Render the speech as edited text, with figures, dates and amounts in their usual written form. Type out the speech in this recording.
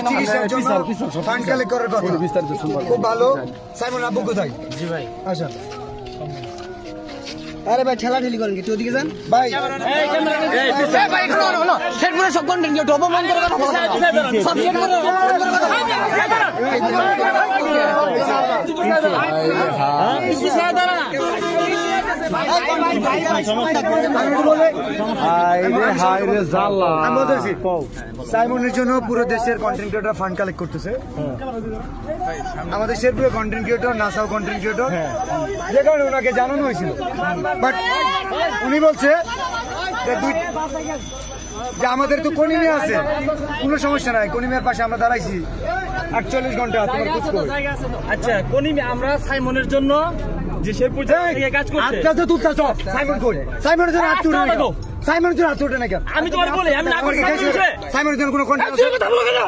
চিকিৎসার জন্য fund collect করার কথা খুব ভালো। সাইমন আব্বু কোথায়? জি ভাই আচ্ছা আরে ভাই ঠেলা ঠেলি করেন কি তুই ওদিকে যান ভাই শেরপুরে সব কন্টেন্ট কেউ অপমান করে কথা বলে সব শেরপুরে সাইমনের জন্য পুরো দেশের কন্টেন্ট ক্রিয়েটর ফান্ড কালেক্ট করতেছে। আমাদের শেরপুরে কন্টেন্ট ক্রিয়েটর, নাসাও কন্টেন্ট ক্রিয়েটর, যে কারণে ওনাকে জানানো হয়েছিল। বাট উনি বলছে যে আমাদের তো কনিমিয়া আছে, কোনো সমস্যা নাই, কনিমিয়ার পাশে আমরা দাঁড়াইছি 48 ঘন্টা। আচ্ছা কনিমিয়া আমরা সাইমনের জন্য যে শেরপুর থেকে কাজ করছে আচ্ছা তো তুই চল সাইমন কই? সাইমনের জন্য আত্মুটা নাকি? সাইমনের জন্য আত্মুটা নাকি? আমি তোমার বলি আমি না করি সাইমনের জন্য কোনো কন্টেন্ট আছে? কথা বলো কেন?